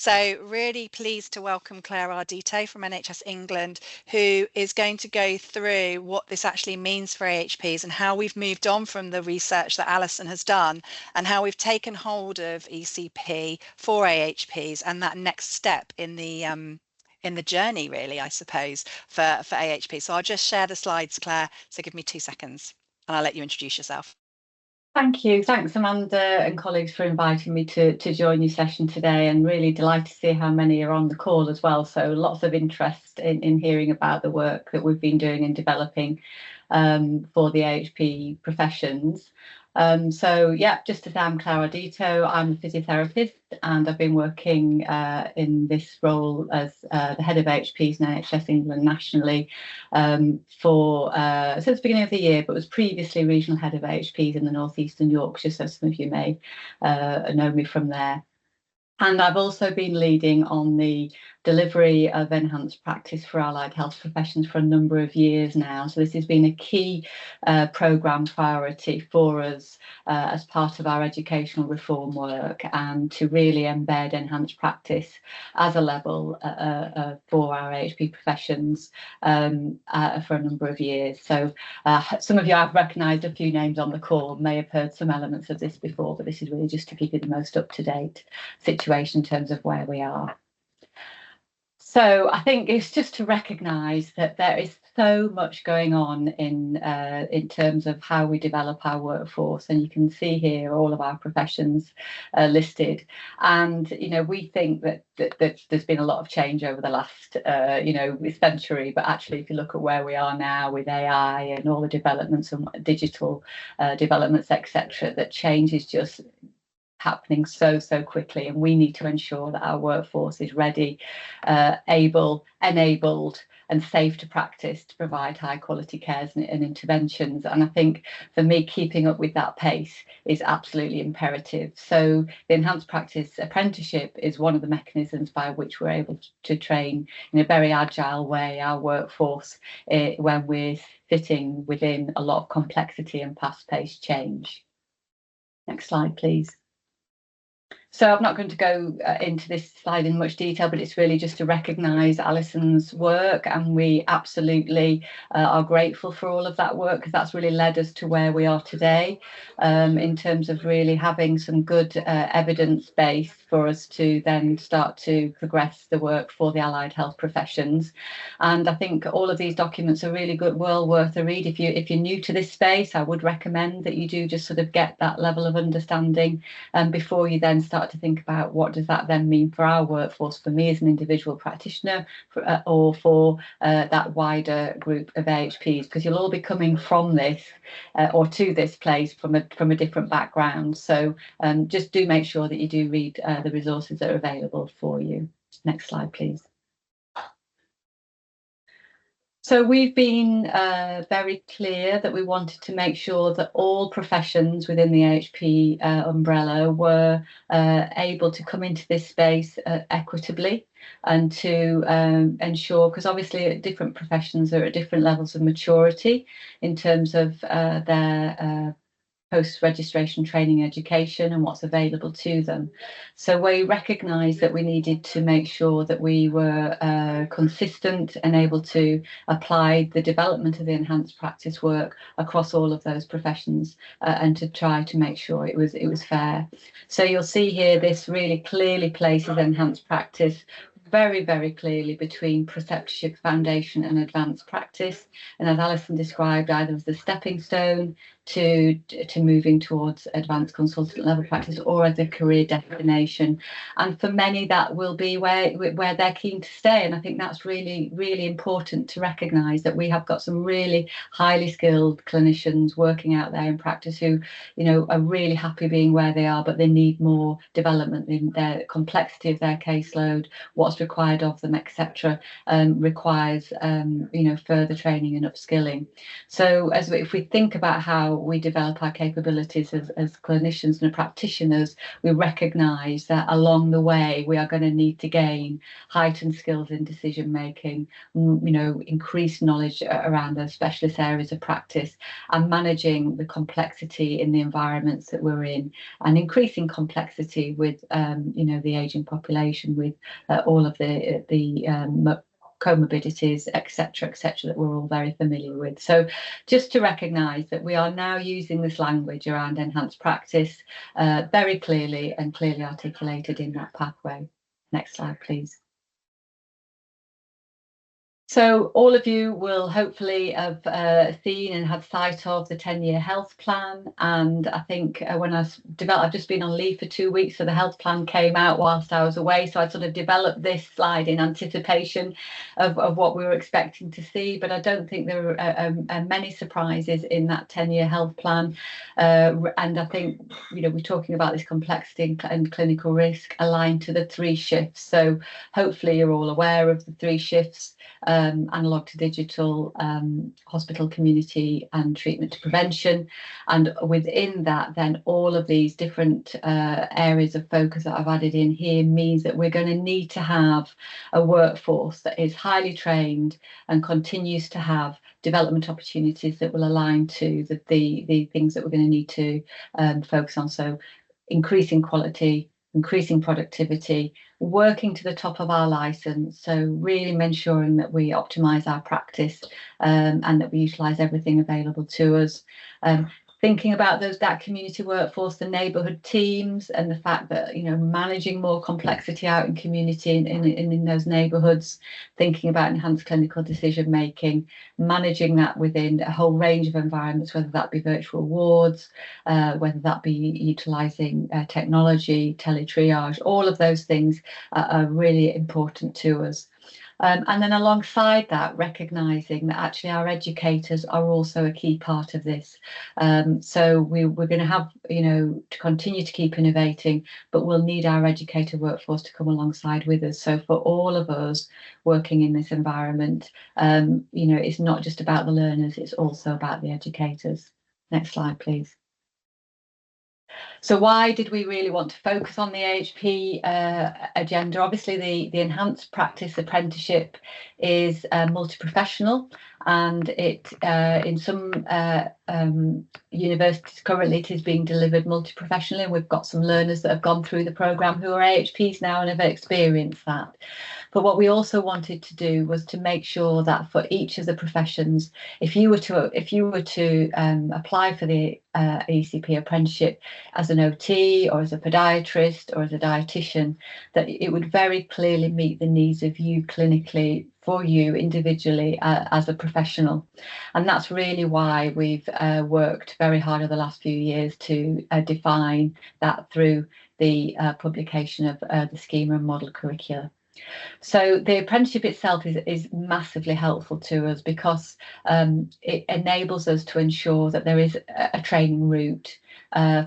So really pleased to welcome Claire Arditto from NHS England, who is going to go through what this actually means for AHPs and how we've moved on from the research that Alison has done and how we've taken hold of ECP for AHPs and that next step in the journey, really, I suppose, for AHP. So I'll just share the slides, Claire. So give me 2 seconds and I'll let you introduce yourself. Thank you. Thanks, Amanda and colleagues, for inviting me to join your session today, and really delighted to see how many are on the call as well. So lots of interest in hearing about the work that we've been doing and developing for the AHP professions. So yeah, just to say, I'm Claire Arditto. I'm a physiotherapist, and I've been working in this role as the head of AHPs in NHS England nationally for since the beginning of the year, but was previously regional head of AHPs in the North East and Yorkshire, so some of you may know me from there. And I've also been leading on the delivery of enhanced practice for allied health professions for a number of years now. So this has been a key programme priority for us as part of our educational reform work, and to really embed enhanced practice as a level for our AHP professions for a number of years. So some of you have recognised a few names on the call, may have heard some elements of this before, but this is really just to give you the most up-to-date situation in terms of where we are. So I think it's just to recognise that there is so much going on in terms of how we develop our workforce, and you can see here all of our professions listed. And we think that there's been a lot of change over the last century, but actually, if you look at where we are now with AI and all the developments and digital developments, etc., that change is just happening so quickly, and we need to ensure that our workforce is ready, able, enabled and safe to practice, to provide high quality cares and interventions. And I think for me, keeping up with that pace is absolutely imperative. So the Enhanced Practice Apprenticeship is one of the mechanisms by which we're able to train in a very agile way our workforce when we're sitting within a lot of complexity and fast-paced change. Next slide, please. So I'm not going to go into this slide in much detail, but it's really just to recognise Alison's work, and we absolutely are grateful for all of that work, because that's really led us to where we are today in terms of really having some good evidence base for us to then start to progress the work for the allied health professions. And I think all of these documents are really good, well worth a read. If you're new to this space, I would recommend that you do just sort of get that level of understanding before you then start to think about what does that then mean for our workforce, for me as an individual practitioner, or for that wider group of AHPs, because you'll all be coming from this or to this place from a different background. So just do make sure that you do read the resources that are available for you. Next slide, please. So we've been very clear that we wanted to make sure that all professions within the AHP umbrella were able to come into this space equitably, and to ensure, because obviously different professions are at different levels of maturity in terms of their post-registration training education and what's available to them. So we recognised that we needed to make sure that we were consistent and able to apply the development of the enhanced practice work across all of those professions, and to try to make sure it was fair. So you'll see here this really clearly places enhanced practice very clearly between preceptorship, foundation and advanced practice, and as Alison described, either as the stepping stone to moving towards advanced consultant level practice, or as a career destination. And for many that will be where they're keen to stay, and I think that's really important to recognise that we have got some really highly skilled clinicians working out there in practice who are really happy being where they are, but they need more development in their complexity of their caseload, what's required of them, etc. Requires further training and upskilling. So if we think about how we develop our capabilities as clinicians and practitioners, we recognise that along the way we are going to need to gain heightened skills in decision making, increased knowledge around those specialist areas of practice, and managing the complexity in the environments that we're in, and increasing complexity with the ageing population, with all of the comorbidities, etc., that we're all very familiar with. So just to recognise that we are now using this language around enhanced practice very clearly and clearly articulated in that pathway. Next slide, please. So all of you will hopefully have seen and had sight of the 10-year health plan. And I think when I've just been on leave for 2 weeks, so the health plan came out whilst I was away. So I sort of developed this slide in anticipation of what we were expecting to see. But I don't think there are many surprises in that 10-year health plan. And I think, we're talking about this complexity and clinical risk aligned to the 3 shifts. So hopefully you're all aware of the 3 shifts. Analog to digital, hospital, community, and treatment to prevention. And within that, then all of these different areas of focus that I've added in here means that we're going to need to have a workforce that is highly trained and continues to have development opportunities that will align to the things that we're going to need to focus on. So increasing quality, increasing productivity, working to the top of our license, so really ensuring that we optimize our practice and that we utilize everything available to us. Thinking about that community workforce, the neighbourhood teams, and the fact that managing more complexity out in community in those neighbourhoods, thinking about enhanced clinical decision making, managing that within a whole range of environments, whether that be virtual wards, whether that be utilising technology, teletriage, all of those things are really important to us. And then alongside that, recognising that actually our educators are also a key part of this. So we're going to have, to continue to keep innovating, but we'll need our educator workforce to come alongside with us. So for all of us working in this environment, it's not just about the learners, it's also about the educators. Next slide, please. So why did we really want to focus on the AHP agenda? Obviously, the Enhanced Practice Apprenticeship is multi-professional, and it in some universities currently it is being delivered multi-professionally, and we've got some learners that have gone through the programme who are AHPs now and have experienced that. But what we also wanted to do was to make sure that for each of the professions, if you were to apply for the ECP apprenticeship as an OT or as a podiatrist or as a dietitian, that it would very clearly meet the needs of you clinically, for you individually as a professional. And that's really why we've worked very hard over the last few years to define that through the publication of the schema and model curricula. So the apprenticeship itself is massively helpful to us because it enables us to ensure that there is a training route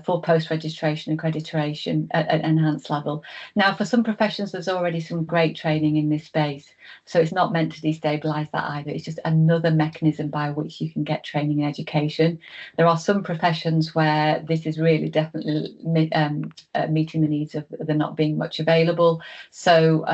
for post-registration accreditation at an enhanced level. Now, for some professions, there's already some great training in this space, so it's not meant to destabilise that either. It's just another mechanism by which you can get training and education. There are some professions where this is really definitely meeting the needs of there not being much available. So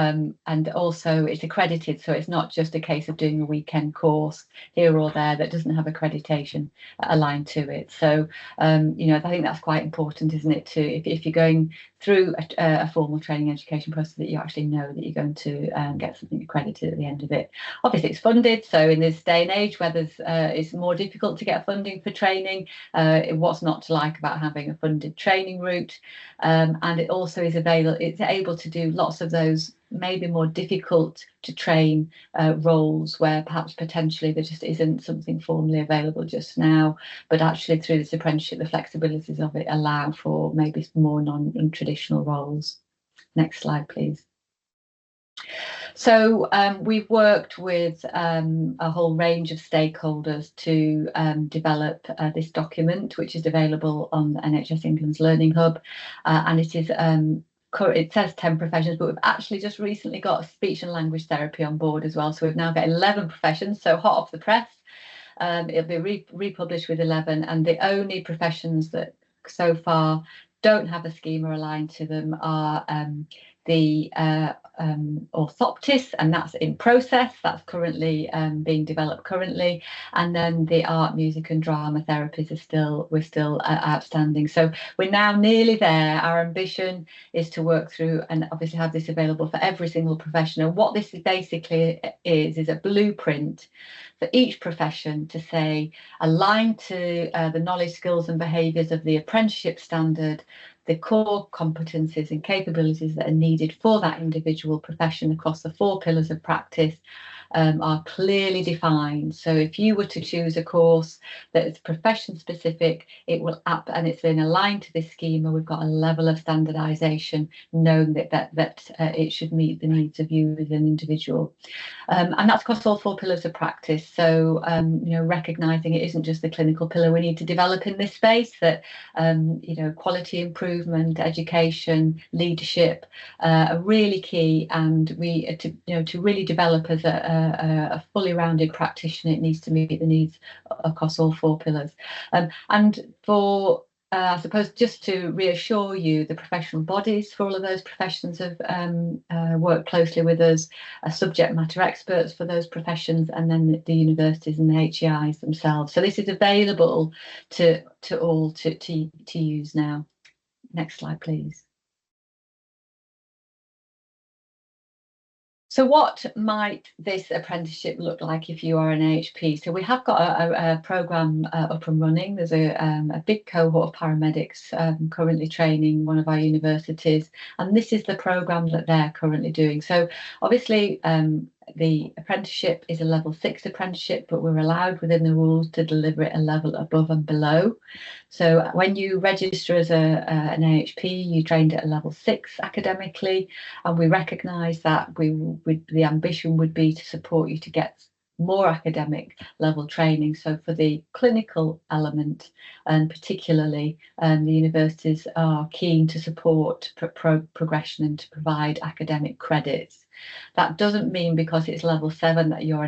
and also it's accredited, so it's not just a case of doing a weekend course here or there that doesn't have accreditation aligned to it. So I think that's quite important, isn't it, to if you're going through a formal training education process, that you actually know that you're going to get something accredited at the end of it. Obviously it's funded, so in this day and age where it's more difficult to get funding for training, what's not to like about having a funded training route, and it also is it's able to do lots of those maybe more difficult to train roles where perhaps potentially there just isn't something formally available just now, but actually through this apprenticeship the flexibilities of it allow for maybe more non-traditional roles. Next slide, please. So we've worked with a whole range of stakeholders to develop this document, which is available on the NHS England's Learning Hub, and it says 10 professions, but we've actually just recently got speech and language therapy on board as well. So we've now got 11 professions, so hot off the press. It'll be republished with 11, and the only professions that so far don't have a schema aligned to them are the orthoptists, and that's in process. That's currently being developed currently, and then the art, music, and drama therapies we're still outstanding. So we're now nearly there. Our ambition is to work through and obviously have this available for every single profession. And what this basically is a blueprint for each profession to say, aligned to the knowledge, skills, and behaviours of the apprenticeship standard, the core competencies and capabilities that are needed for that individual profession across the 4 pillars of practice are clearly defined. So if you were to choose a course that is profession specific, it will and it's been aligned to this schema. We've got a level of standardization, knowing that it should meet the needs of you as an individual. And that's across all 4 pillars of practice. So, recognizing it isn't just the clinical pillar we need to develop in this space, that, quality improvement, education, leadership are really key. And to really develop as a fully rounded practitioner, it needs to meet the needs across all 4 pillars. And for I suppose just to reassure you, the professional bodies for all of those professions have worked closely with us, subject matter experts for those professions, and then the universities and the HEIs themselves. So this is available to all to use now. Next slide, please. So what might this apprenticeship look like if you are an AHP? So we have got a programme up and running. There's a big cohort of paramedics currently training one of our universities, and this is the programme that they're currently doing. So obviously the apprenticeship is a level 6 apprenticeship, but we're allowed within the rules to deliver it a level above and below. So when you register as an AHP, you trained at a level 6 academically, and we recognise that the ambition would be to support you to get more academic level training. So for the clinical element, and particularly the universities are keen to support progression and to provide academic credits. That doesn't mean because it's level 7 that you're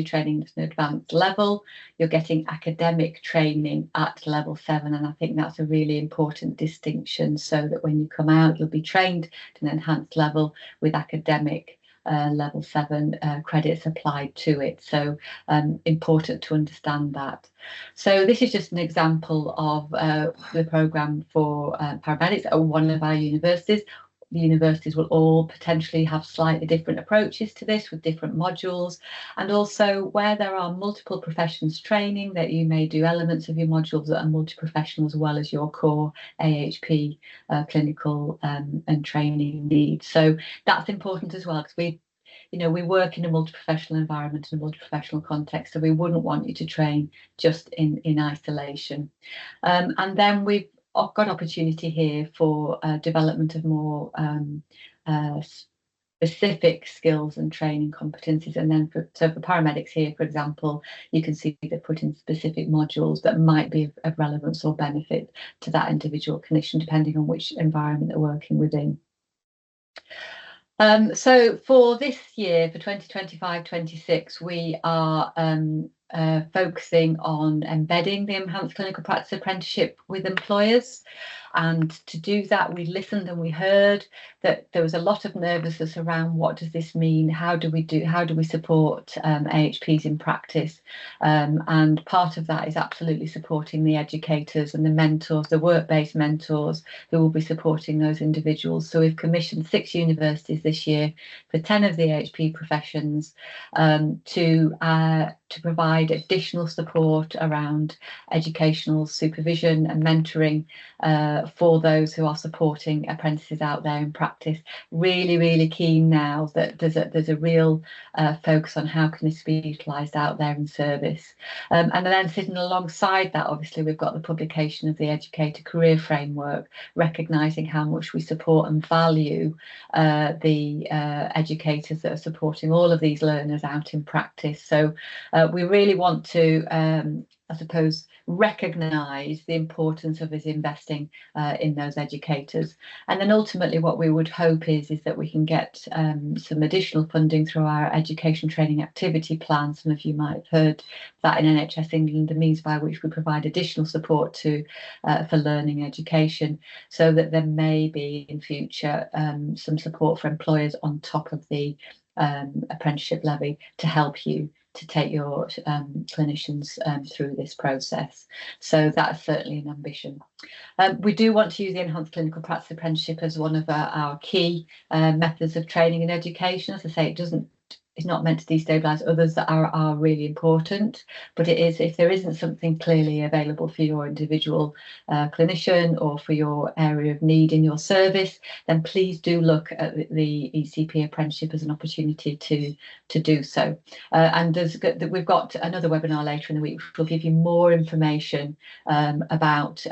training at an advanced level. You're getting academic training at level 7, and I think that's a really important distinction, so that when you come out, you'll be trained at an enhanced level with academic level 7 credits applied to it. So important to understand that. So this is just an example of the programme for paramedics at one of our universities. The universities will all potentially have slightly different approaches to this with different modules, and also where there are multiple professions training, that you may do elements of your modules that are multi-professional as well as your core AHP clinical and training needs. So that's important as well, because we work in a multi-professional environment and a multi-professional context, so we wouldn't want you to train just in isolation. And then we've got opportunity here for development of more specific skills and training competencies. And then for paramedics here, for example, you can see they put in specific modules that might be of relevance or benefit to that individual clinician, depending on which environment they're working within. So for this year, for 2025-26, we are focusing on embedding the Enhanced Clinical Practice Apprenticeship with employers. And to do that, we listened and we heard that there was a lot of nervousness around what does this mean? How do we support AHPs in practice? And part of that is absolutely supporting the educators and the mentors, the work-based mentors who will be supporting those individuals. So we've commissioned 6 universities this year for 10 of the AHP professions to provide additional support around educational supervision and mentoring for those who are supporting apprentices out there in practice. Really, really keen now that there's a real focus on how can this be utilised out there in service. And then sitting alongside that, obviously, we've got the publication of the Educator Career Framework, recognising how much we support and value the educators that are supporting all of these learners out in practice. So we really want to I suppose, recognise the importance of us investing in those educators. And then ultimately what we would hope is that we can get some additional funding through our education training activity plan. Some of you might have heard that in NHS England, the means by which we provide additional support to for learning education, so that there may be in future some support for employers on top of the apprenticeship levy to help you to take your clinicians through this process. So that's certainly an ambition. We do want to use the Enhanced Clinical Practice Apprenticeship as one of our key methods of training and education. As I say, it's not meant to destabilise others that are really important, but it is, if there isn't something clearly available for your individual clinician or for your area of need in your service, then please do look at the ECP apprenticeship as an opportunity to do so. And we've got another webinar later in the week which will give you more information about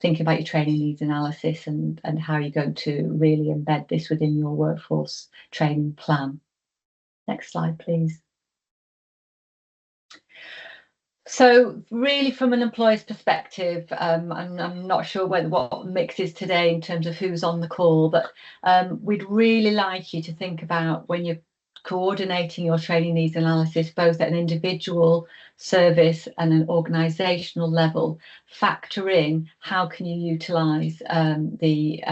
thinking about your training needs analysis and how you're going to really embed this within your workforce training plan. Next slide, please. So really from an employer's perspective, I'm not sure what mix is today in terms of who's on the call, but we'd really like you to think about when you're coordinating your training needs analysis, both at an individual, service and an organisational level, factor in how can you utilise the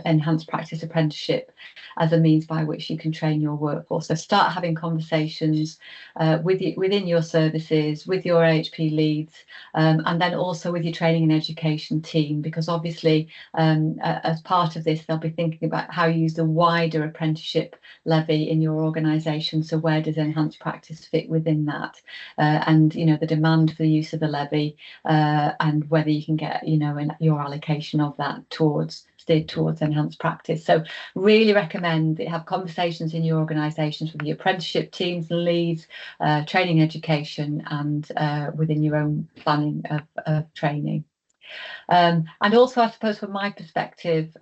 Enhanced Practice Apprenticeship as a means by which you can train your workforce. So start having conversations within your services, with your AHP leads, and then also with your training and education team, because obviously as part of this they'll be thinking about how you use the wider apprenticeship levy in your organisation. So where does enhanced practice fit within that? And the demand for the use of the levy and whether you can get your allocation of that steered towards enhanced practice. So really recommend that you have conversations in your organisations with your apprenticeship teams and leads, training education, and within your own planning of training. And also, I suppose, from my perspective,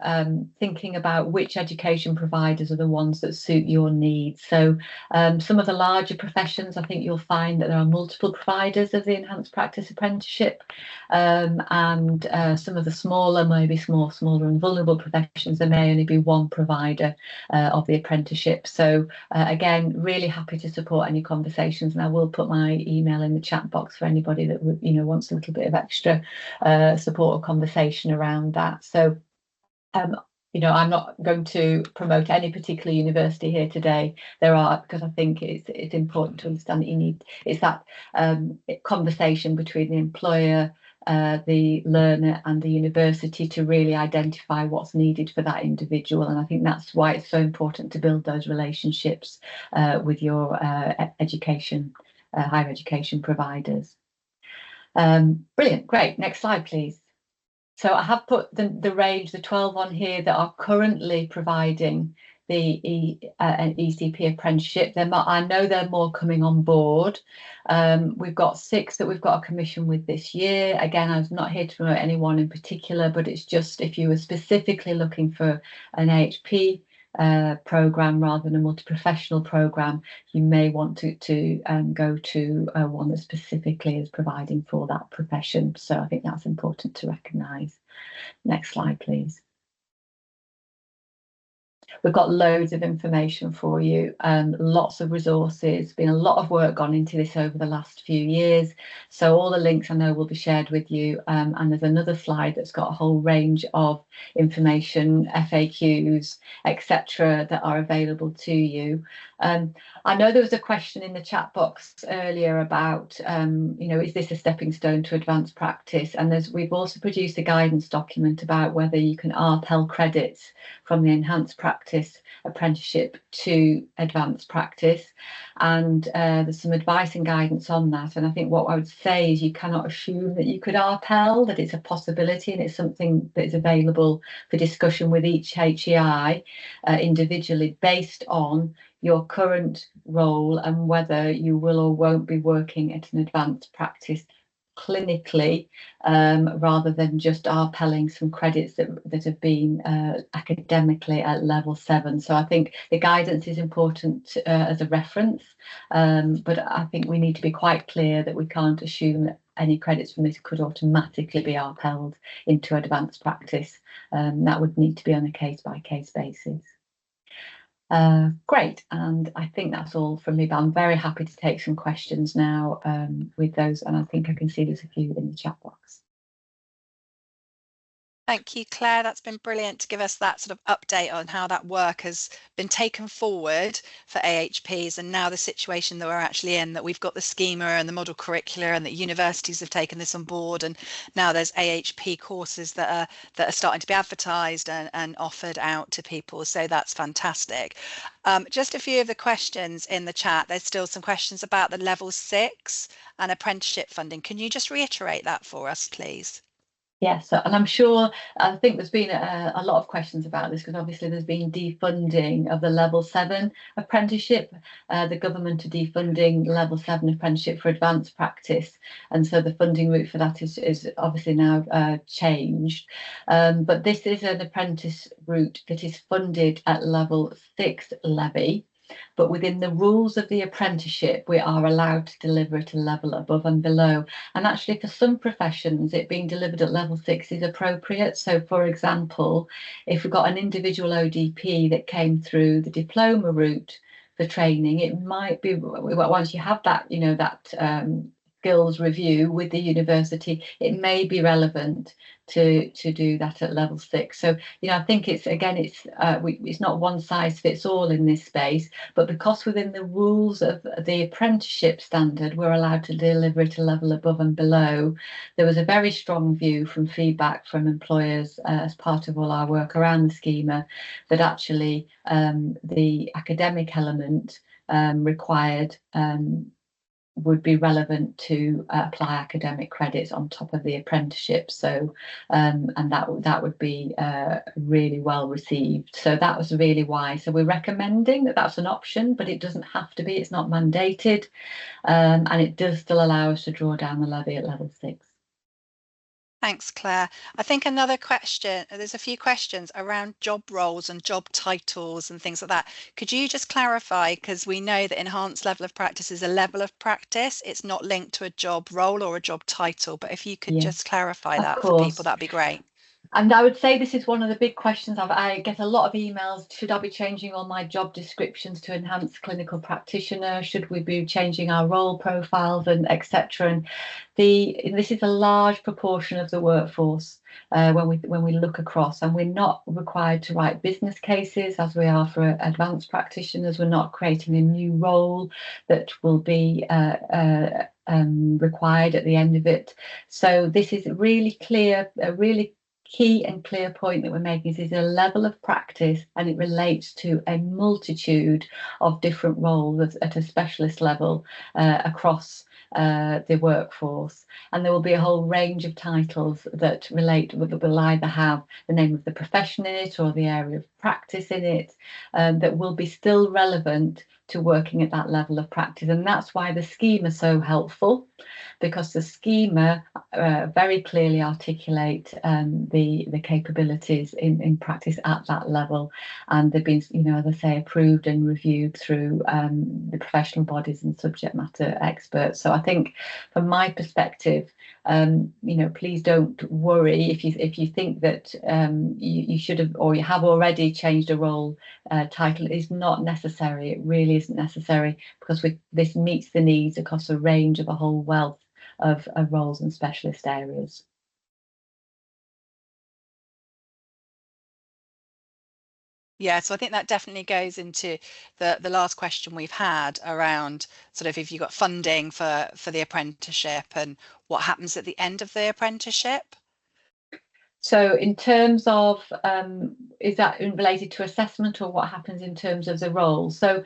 thinking about which education providers are the ones that suit your needs. So some of the larger professions, I think you'll find that there are multiple providers of the Enhanced Practice Apprenticeship, and some of the smaller, maybe smaller and vulnerable professions, there may only be one provider of the apprenticeship. So again, really happy to support any conversations, and I will put my email in the chat box for anybody that wants a little bit of extra support or conversation around that. So I'm not going to promote any particular university here today. There are, because I think it's important to understand that it's that conversation between the employer, the learner and the university to really identify what's needed for that individual. And I think that's why it's so important to build those relationships with your higher education providers. Brilliant, great. Next slide, please. So I have put the range, the 12 on here that are currently providing the ECP apprenticeship. I know there are more coming on board. We've got 6 that we've got a commission with this year. Again, I'm not here to promote anyone in particular, but it's just if you were specifically looking for an AHP programme rather than a multi-professional programme, you may want to go to one that specifically is providing for that profession. So I think that's important to recognise. Next slide, please. We've got loads of information for you, lots of resources, been a lot of work gone into this over the last few years. So all the links I know will be shared with you. And there's another slide that's got a whole range of information, FAQs, etc., that are available to you. I know there was a question in the chat box earlier about, is this a stepping stone to advanced practice? And we've also produced a guidance document about whether you can RPEL credits from the Enhanced Practice Apprenticeship to advanced practice. And there's some advice and guidance on that. And I think what I would say is you cannot assume that you could RPEL, that it's a possibility and it's something that is available for discussion with each HEI individually based on your current role and whether you will or won't be working at an advanced practice clinically, rather than just arpelling some credits that have been academically at level 7. So I think the guidance is important as a reference, but I think we need to be quite clear that we can't assume that any credits from this could automatically be arpelled into advanced practice. That would need to be on a case-by-case basis. Great, and I think that's all from me, but I'm very happy to take some questions now with those, and I think I can see there's a few in the chat box. Thank you, Claire. That's been brilliant to give us that sort of update on how that work has been taken forward for AHPs, and now the situation that we're actually in, that we've got the schema and the model curricula, and that universities have taken this on board, and now there's AHP courses that are starting to be advertised and offered out to people. So that's fantastic. Just a few of the questions in the chat. There's still some questions about the level 6 and apprenticeship funding. Can you just reiterate that for us, please? Yes, and I'm sure, I think there's been a lot of questions about this, because obviously there's been defunding of the level 7 apprenticeship. The government are defunding level 7 apprenticeship for advanced practice, and so the funding route for that is obviously now changed. But this is an apprentice route that is funded at level 6 levy. But within the rules of the apprenticeship, we are allowed to deliver at a level above and below. And actually, for some professions, it being delivered at level 6 is appropriate. So, for example, if we've got an individual ODP that came through the diploma route for training, it might be, once you have that, that skills review with the university, it may be relevant to do that at level 6. So I think it's not one size fits all in this space, but because within the rules of the apprenticeship standard we're allowed to deliver at a level above and below, there was a very strong view from feedback from employers as part of all our work around the schema that actually the academic element required would be relevant to apply academic credits on top of the apprenticeship. So and that would be really well received. So that was really why. So we're recommending that that's an option, but it doesn't have to be. It's not mandated, and it does still allow us to draw down the levy at level 6. Thanks, Claire. I think another question, there's a few questions around job roles and job titles and things like that. Could you just clarify, because we know that enhanced level of practice is a level of practice, it's not linked to a job role or a job title, but if you could just clarify that for people, that'd be great. And I would say this is one of the big questions. I get a lot of emails. Should I be changing all my job descriptions to enhanced clinical practitioner? Should we be changing our role profiles and etc.? And this is a large proportion of the workforce when we look across, and we're not required to write business cases as we are for advanced practitioners. We're not creating a new role that will be required at the end of it. So this is really clear, a really key and clear point that we're making. Is a level of practice, and it relates to a multitude of different roles at a specialist level across the workforce, and there will be a whole range of titles that will either have the name of the profession in it or the area of practice in it, that will be still relevant to working at that level of practice. And that's why the schema is so helpful, because the schema very clearly articulate the capabilities in practice at that level, and they've been, as I say, approved and reviewed through the professional bodies and subject matter experts. So I think from my perspective, please don't worry if you think that you should have or you have already changed a role title. Is not necessary. It really isn't necessary, because this meets the needs across a range of a whole wealth of roles and specialist areas. Yeah, so I think that definitely goes into the last question we've had around sort of if you've got funding for the apprenticeship and what happens at the end of the apprenticeship. So in terms of, is that related to assessment, or what happens in terms of the role? So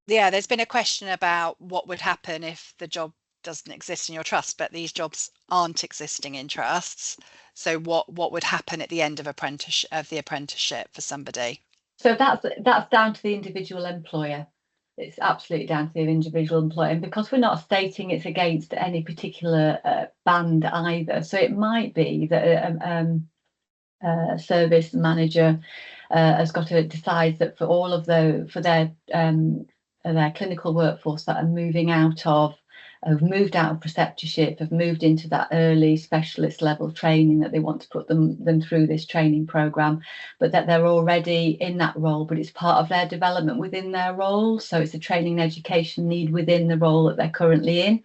yeah, there's been a question about what would happen if the job doesn't exist in your trust, but these jobs aren't existing in trusts. So what would happen at the end of the apprenticeship for somebody? So that's down to the individual employer. It's absolutely down to the individual employer, and because we're not stating it's against any particular band either. So it might be that a service manager has got to decide that for all of their clinical workforce that are have moved out of preceptorship, have moved into that early specialist level training, that they want to put them through this training program, but that they're already in that role, but it's part of their development within their role. So it's a training and education need within the role that they're currently in.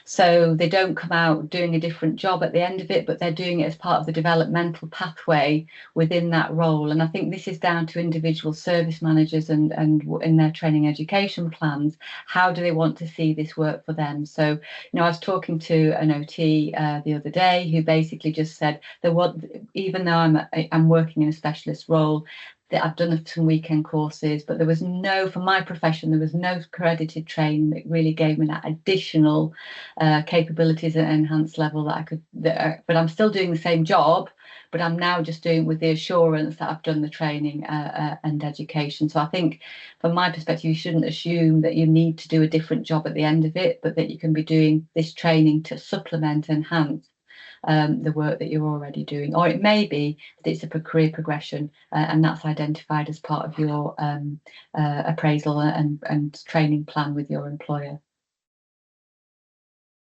So they don't come out doing a different job at the end of it, but they're doing it as part of the developmental pathway within that role. And I think this is down to individual service managers and in their training education plans, how do they want to see this work for them? So, I was talking to an OT the other day who basically just said even though I'm working in a specialist role, that I've done some weekend courses, but for my profession, there was no accredited training that really gave me that additional capabilities at an enhanced level but I'm still doing the same job, but I'm now just doing with the assurance that I've done the training and education. So I think from my perspective, you shouldn't assume that you need to do a different job at the end of it, but that you can be doing this training to supplement, enhance the work that you're already doing. Or it may be that it's a career progression and that's identified as part of your appraisal and training plan with your employer.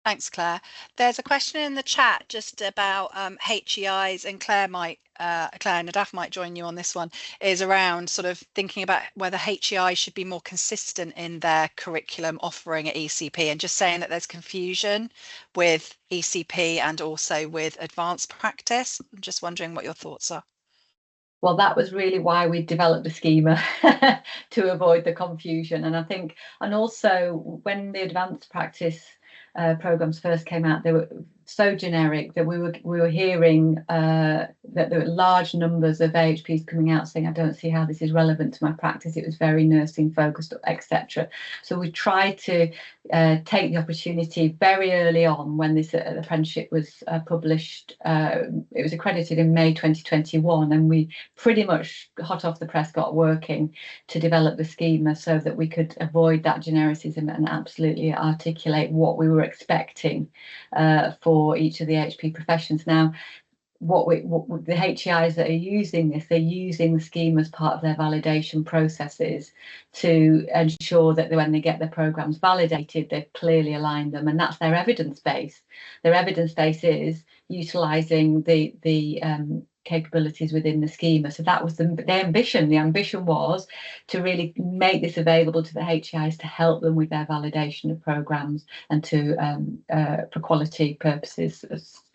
Thanks, Claire. There's a question in the chat just about HEIs, and Claire and Nadaf might join you on this one, is around sort of thinking about whether HEIs should be more consistent in their curriculum offering at ECP, and just saying that there's confusion with ECP and also with advanced practice. I'm just wondering what your thoughts are. Well, that was really why we developed the schema to avoid the confusion. And I think, and also when the advanced practice programs first came out, they were so generic that we were hearing that there were large numbers of AHPs coming out saying, I don't see how this is relevant to my practice. It was very nursing focused, etc. So we tried to take the opportunity very early on when this apprenticeship was published. It was accredited in May 2021, and we pretty much hot off the press got working to develop the schema so that we could avoid that genericism and absolutely articulate what we were expecting for each of the HP professions. Now, what the HEIs that are using this, they're using the scheme as part of their validation processes to ensure that when they get their programs validated, they've clearly aligned them, and that's their evidence base. Their evidence base is utilising the capabilities within the schema. So that was the ambition. The ambition was to really make this available to the HEIs to help them with their validation of programs and to, for quality purposes,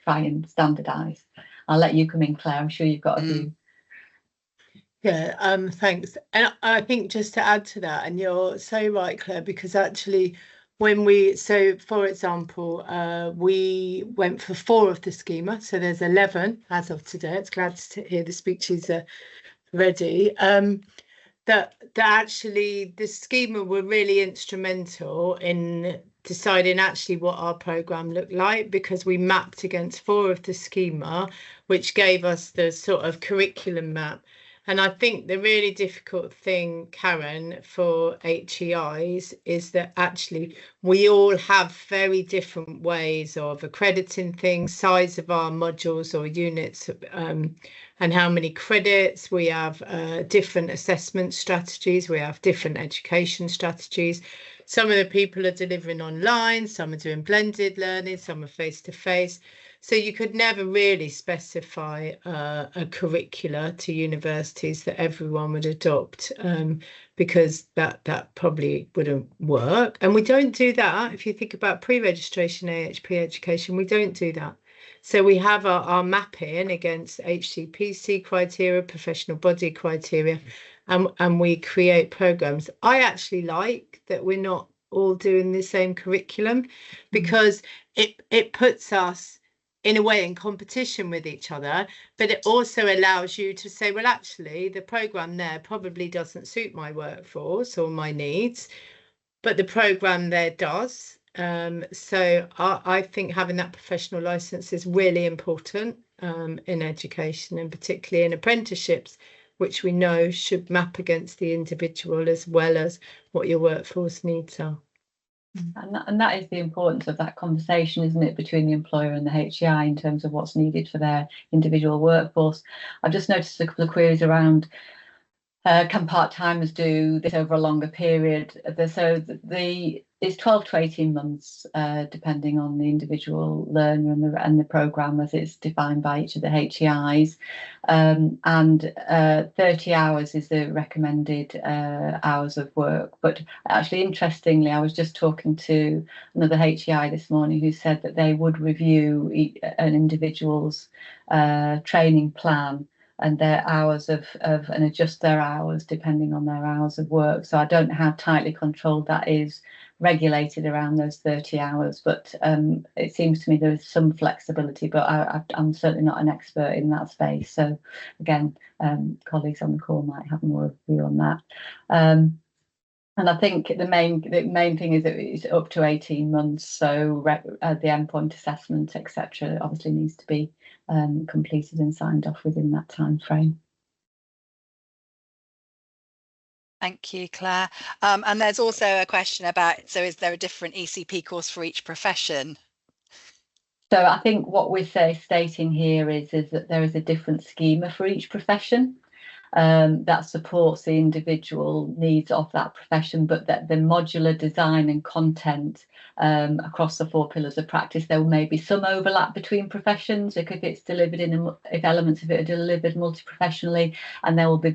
try and standardise. I'll let you come in, Claire. I'm sure you've got a view. Yeah, thanks. And I think just to add to that, and you're so right, Claire, because actually for example, we went for 4 of the schema, so there's 11 as of today. It's glad to hear the speeches are ready. That actually the schema were really instrumental in deciding actually what our programme looked like, because we mapped against 4 of the schema, which gave us the sort of curriculum map. And I think the really difficult thing, Karen, for HEIs is that actually we all have very different ways of accrediting things, size of our modules or units, and how many credits. We have different assessment strategies. We have different education strategies. Some of the people are delivering online, some are doing blended learning, some are face-to-face. So you could never really specify a curricula to universities that everyone would adopt, because that probably wouldn't work. And we don't do that. If you think about pre-registration AHP education, we don't do that. So we have our mapping against HCPC criteria, professional body criteria, and we create programs. I actually like that we're not all doing the same curriculum, because it puts us in a way in competition with each other, but it also allows you to say, well, actually the program there probably doesn't suit my workforce or my needs, but the program there does. So I think having that professional license is really important in education, and particularly in apprenticeships. which we know should map against the individual as well as what your workforce needs are. And that is the importance of that conversation, isn't it, between the employer and the HCI in terms of what's needed for their individual workforce. I've just noticed a couple of queries around can part-timers do this over a longer period? So it's 12 to 18 months, depending on the individual learner and the programme as it's defined by each of the HEIs. And 30 hours is the recommended hours of work. But actually, interestingly, I was just talking to another HEI this morning who said that they would review an individual's training plan and their hours and adjust their hours depending on their hours of work. So I don't know how tightly controlled that is, regulated around those 30 hours, but it seems to me there is some flexibility, but I'm certainly not an expert in that space. So again, colleagues on the call might have more view on that. And I think the main thing is that it's up to 18 months. So the endpoint assessment, etc., obviously needs to be completed and signed off within that time frame. Thank you, Claire. And there's also a question about, so is there a different ECP course for each profession? So I think what we're stating here is that there is a different schema for each profession. That supports the individual needs of that profession, but that the modular design and content across the 4 pillars of practice, there may be some overlap between professions if it's delivered if elements of it are delivered multi-professionally, and there will be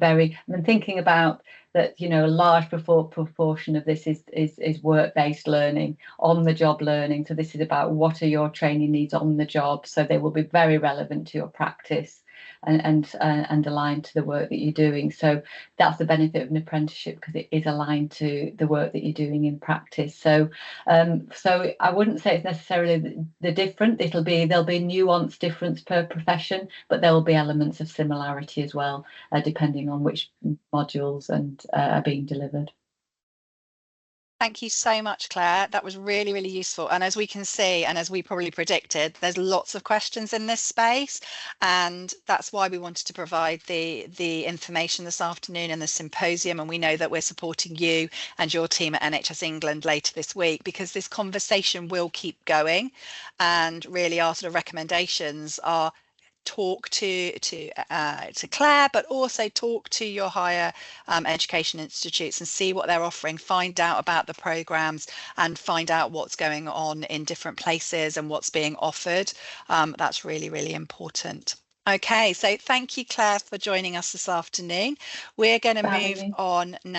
thinking about that, you know, a large proportion of this is work-based learning, on-the-job learning. So this is about what are your training needs on the job, so they will be very relevant to your practice and aligned to the work that you're doing. So that's the benefit of an apprenticeship, because it is aligned to the work that you're doing in practice. So so I wouldn't say it's necessarily the different. There'll be nuanced difference per profession, but there will be elements of similarity as well, depending on which modules are being delivered. Thank you so much, Claire. That was really, really useful. And as we can see, and as we probably predicted, there's lots of questions in this space. And that's why we wanted to provide the information this afternoon in the symposium. And we know that we're supporting you and your team at NHS England later this week, because this conversation will keep going. And really our sort of recommendations are talk to Claire, but also talk to your higher education institutes and see what they're offering, find out about the programs and find out what's going on in different places and what's being offered. That's really, really important. Okay, so thank you, Claire, for joining us this afternoon. We're going to move on now